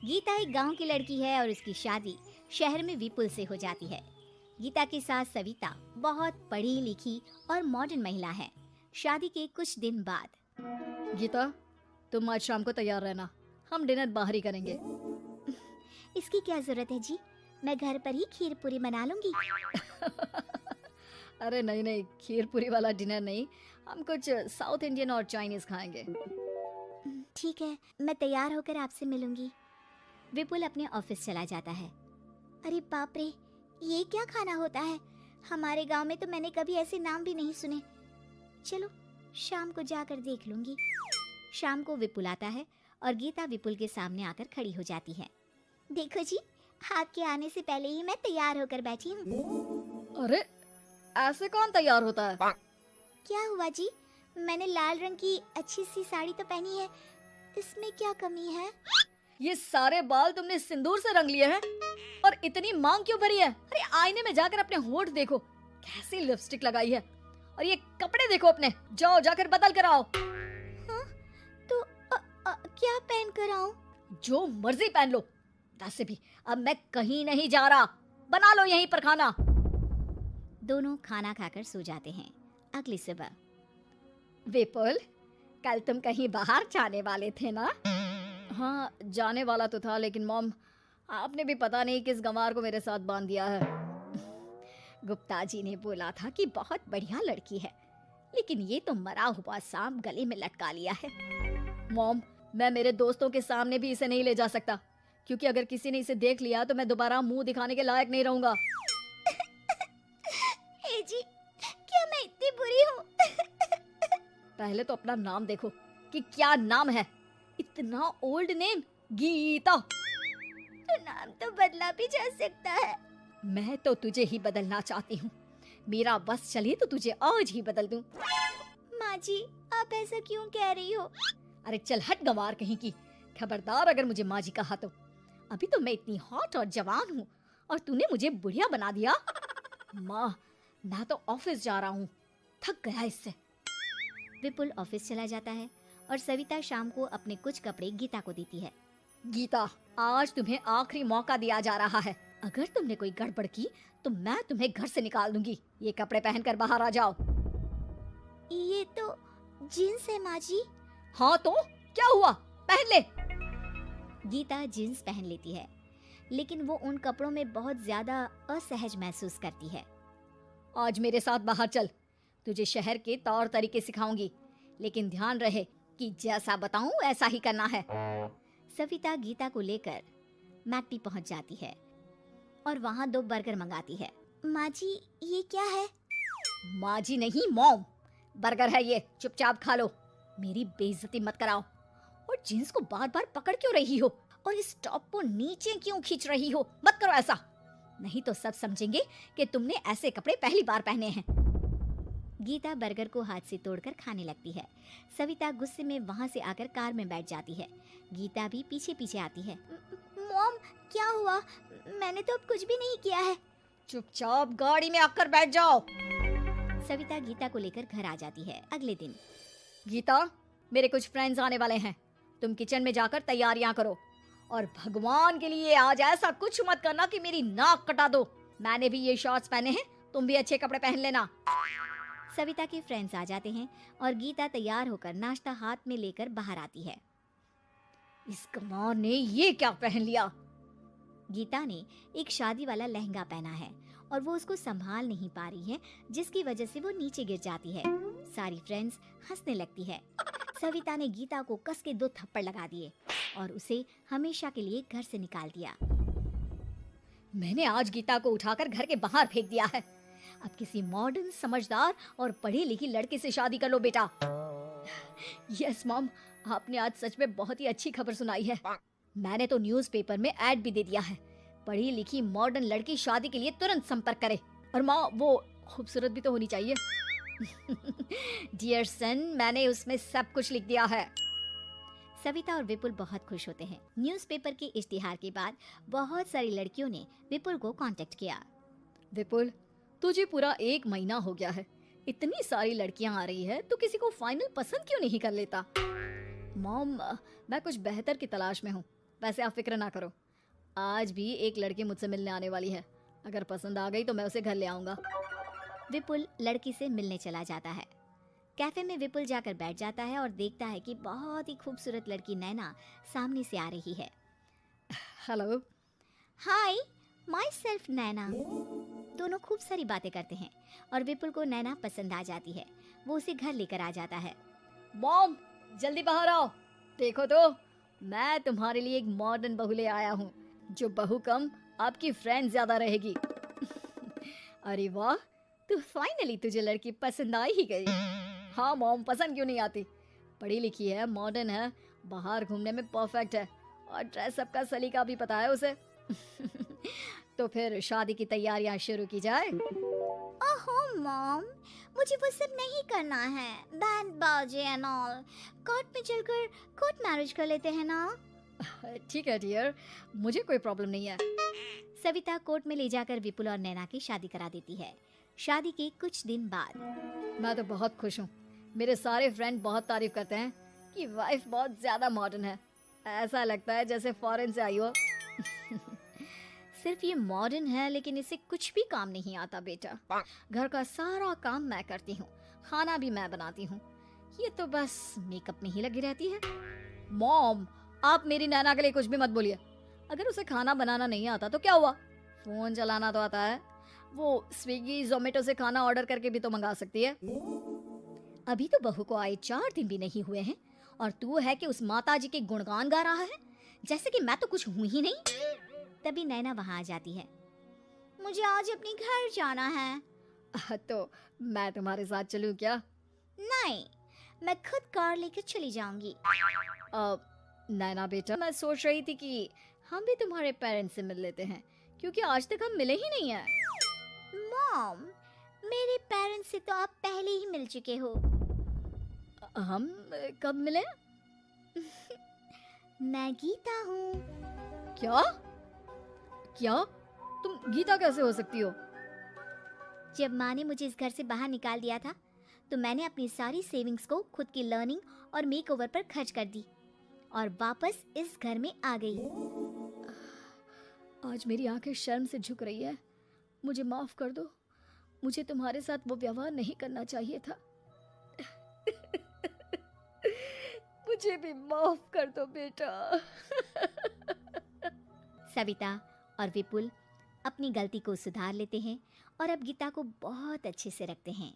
गीता एक गांव की लड़की है और उसकी शादी शहर में विपुल से हो जाती है। गीता की सास सविता बहुत पढ़ी लिखी और मॉडर्न महिला है। शादी के कुछ दिन बाद गीता, तुम आज शाम को तैयार रहना, हम डिनर बाहर ही करेंगे। इसकी क्या जरूरत है जी, मैं घर पर ही खीर पूरी बना लूंगी। अरे नहीं नहीं, खीर पूरी वाला डिनर नहीं, हम कुछ साउथ इंडियन और चाइनीज खाएंगे। ठीक है, मैं तैयार होकर आपसे मिलूंगी। विपुल अपने ऑफिस चला जाता है। अरे बाप रे, ये क्या खाना होता है? हमारे गांव में तो मैंने कभी ऐसे नाम भी नहीं सुने। चलो शाम को जाकर देख लूंगी। शाम को विपुल आता है और गीता विपुल के सामने आकर खड़ी हो जाती है। देखो जी, आपके आने से पहले ही मैं तैयार होकर बैठी हूँ। अरे ऐसे कौन तैयार होता है? क्या हुआ जी, मैंने लाल रंग की अच्छी सी साड़ी तो पहनी है, इसमें क्या कमी है? ये सारे बाल तुमने सिंदूर से रंग लिए हैं और इतनी मांग क्यों भरी है? अरे आईने में जाकर अपने होंठ देखो, कैसी लिपस्टिक लगाई है, और ये कपड़े देखो अपने, जाओ जाकर बदल कर आओ। हाँ, तो क्या पहन कर आऊं? जो मर्जी पहन लो, वैसे भी अब मैं कहीं नहीं जा रहा, बना लो यहीं पर खाना। दोनों खाना खाकर सो जाते हैं। अगली सुबह विपुल, कल तुम कहीं बाहर जाने वाले थे ना? हाँ, जाने वाला तो था, लेकिन मॉम आपने भी पता नहीं किस गंवार को मेरे साथ बांध दिया है। गुप्ता जी ने बोला था कि बहुत बढ़िया लड़की है, लेकिन ये तो मरा हुआ सांप गले में लटका लिया है। मॉम, मैं मेरे दोस्तों के सामने भी इसे नहीं ले जा सकता, क्योंकि अगर किसी ने इसे देख लिया तो मैं दोबारा मुंह दिखाने के लायक नहीं रहूंगा। ए जी, क्या मैं इतनी बुरी हूँ? पहले तो अपना नाम देखो कि क्या नाम है, इतना ओल्ड नेम, गीता। तो नाम तो बदला भी जा सकता है। मैं तो तुझे ही बदलना चाहती हूँ, मेरा बस चले तो तुझे आज ही बदल दूं। माँ जी, आप ऐसा क्यों कह रही हो? अरे चल हट गंवार कहीं की, खबरदार अगर मुझे माँ जी कहा तो। अभी तो मैं इतनी हॉट और जवान हूँ और तूने मुझे बुढ़िया बना दिया। माँ, मैं तो ऑफिस जा रहा हूँ, थक गया इससे। विपुल ऑफिस चला जाता है और सविता शाम को अपने कुछ कपड़े गीता को देती है। गीता, आज तुम्हें आखिरी मौका दिया जा रहा है, अगर तुमने कोई गड़बड़ की तो मैं तुम्हें घर से निकाल दूंगी। ये कपड़े पहनकर बाहर आ जाओ। ये तो जीन्स है माँ जी। हाँ तो क्या हुआ, पहन ले। गीता जीन्स पहन लेती है, लेकिन वो उन कपड़ों में बहुत ज्यादा असहज महसूस करती है। आज मेरे साथ बाहर चल, तुझे शहर के तौर तरीके सिखाऊंगी, लेकिन ध्यान रहे कि जैसा बताऊं ऐसा ही करना है। सविता गीता को लेकर मैकडी पहुंच जाती है और वहां 2 बर्गर मंगाती है। माँ जी, ये क्या है? माँ जी नहीं मॉम, बर्गर है ये, चुपचाप खा लो, मेरी बेइज्जती मत कराओ। और जींस को बार बार पकड़ क्यों रही हो, और इस टॉप को नीचे क्यों खींच रही हो? मत करो ऐसा, नहीं तो सब समझेंगे कि तुमने ऐसे कपड़े पहली बार पहने हैं। गीता बर्गर को हाथ से तोड़कर खाने लगती है। सविता गुस्से में वहां से आकर कार में बैठ जाती है। गीता भी पीछे पीछे आती है। मॉम, क्या हुआ? मैंने तो अब कुछ भी नहीं किया है। चुपचाप गाड़ी में आकर बैठ जाओ। सविता गीता को लेकर घर आ जाती है। अगले दिन गीता, मेरे कुछ फ्रेंड्स आने वाले हैं, तुम किचन में जाकर तैयारियां करो, और भगवान के लिए आज ऐसा कुछ मत करना कि मेरी नाक कटा दो। मैंने भी ये शॉर्ट्स पहने हैं, तुम भी अच्छे कपड़े पहन लेना। सविता के फ्रेंड्स आ जाते हैं और गीता तैयार होकर नाश्ता हाथ में लेकर बाहर आती है। इस कमार ने ये क्या पहन लिया? गीता ने एक शादी वाला लहंगा पहना है और वो उसको संभाल नहीं पा रही है, जिसकी वजह से वो नीचे गिर जाती है। सारी फ्रेंड्स हंसने लगती है। सविता ने गीता को कस के 2 थप्पड़ लगा दिए और उसे हमेशा के लिए घर से निकाल दिया। मैंने आज गीता को उठाकर घर के बाहर फेंक दिया है। अब किसी मॉडर्न, समझदार और पढ़ी लिखी लड़के से शादी कर लो बेटा। यस मॉम, आपने आज सच में बहुत ही अच्छी खबर सुनाई है। मैंने तो न्यूज़पेपर में ऐड भी दे दिया है, पढ़ी लिखी मॉडर्न लड़की शादी के लिए तुरंत संपर्क करे। और माँ, वो खूबसूरत भी तो होनी चाहिए। डियर सन, मैंने उसमें सब कुछ लिख दिया है। सविता और विपुल बहुत खुश होते हैं। न्यूज़पेपर के इश्तिहार के बाद बहुत सारी लड़कियों ने विपुल को कांटेक्ट किया। विपुल, तुझे पूरा 1 महीना हो गया है, इतनी सारी लड़कियां आ रही है, तो किसी को फाइनल पसंद क्यों नहीं कर लेता? मॉम, मैं कुछ बेहतर की तलाश में हूँ, वैसे आप फिक्र ना करो, आज भी एक लड़की मुझसे मिलने आने वाली है। अगर पसंद आ गई तो मैं उसे घर ले आऊंगा। विपुल लड़की से मिलने चला जाता है। कैफे में विपुल जाकर बैठ जाता है और देखता है कि बहुत ही खूबसूरत लड़की नैना सामने से आ रही है। हेलो। हाय, माई सेल्फ नैना। दोनों खूब सारी बातें करते हैं और विपुल को नैना पसंद आ जाती है। वो उसे घर लेकर आ जाता है। मॉम, जल्दी बाहर आओ। देखो तो, मैं तुम्हारे लिए एक मॉडर्न बहू ले आया हूँ, जो बहू कम आपकी फ्रेंड ज्यादा रहेगी। अरे वाह, तो फाइनली तुझे लड़की पसंद आ ही गई। हाँ मॉम, पसंद क्यों नहीं आती? पढ़ी लिखी है, मॉडर्न है, बाहर घूमने में परफेक्ट है और ड्रेसअप का सलीका भी पता है उसे। तो फिर शादी की तैयारियां शुरू की जाए। ओहो मॉम, मुझे वो सब नहीं करना है। बैंड बाजे एंड ऑल। कोर्ट में चलकर कोर्ट मैरिज कर लेते हैं ना। ठीक है डियर, मुझे कोई प्रॉब्लम नहीं है। सविता कोर्ट में ले जाकर विपुल और नैना की शादी करा देती है। शादी के कुछ दिन बाद मैं तो बहुत खुश हूँ। मेरे सारे फ्रेंड बहुत तारीफ करते हैं कि वाइफ बहुत ज्यादा मॉडर्न है। ऐसा लगता है जैसे फॉरेन से आई हो। सिर्फ ये मॉडर्न है, लेकिन इसे कुछ भी काम नहीं आता बेटा। घर का सारा काम मैं करती हूँ, खाना भी मैं बनाती हूँ। ये तो बस मेकअप में ही लगी रहती है। मॉम, आप मेरी नैना के लिए कुछ भी मत बोलिए। अगर उसे खाना बनाना नहीं आता तो क्या हुआ, फोन चलाना तो आता है। वो स्विगी जोमेटो से खाना ऑर्डर करके भी तो मंगा सकती है। अभी तो बहू को आए 4 दिन भी नहीं हुए हैं और तू है कि उस माता जी के गुणगान गा रहा है, जैसे कि मैं तो कुछ हूं ही नहीं। तभी नैना वहां आ जाती है। मुझे आज अपने घर जाना है। तो मैं तुम्हारे साथ चलूं क्या? नहीं, मैं खुद कार लेकर चली जाऊंगी। नैना बेटा, मैं सोच रही थी कि हम भी तुम्हारे पेरेंट्स से मिल लेते हैं, क्योंकि आज तक हम मिले ही नहीं हैं। मॉम, मेरे पेरेंट्स से तो आप पहले ही मिल चुके हो। हम कब मिले? मैं गीता हूँ। क्या? क्या? तुम गीता कैसे हो सकती हो? जब माँ ने मुझे इस घर से बाहर निकाल दिया था, तो मैंने अपनी सारी सेविंग्स को खुद की लर्निंग और मेकओवर पर खर्च कर दी और वापस इस घर में आ गई। आज मेरी आंखें शर्म से झुक रही है। मुझे माफ कर दो, मुझे तुम्हारे साथ वो व्यवहार नहीं करना चाहिए था। मुझे भी माफ कर दो बेटा। सविता और विपुल अपनी गलती को सुधार लेते हैं और अब गीता को बहुत अच्छे से रखते हैं।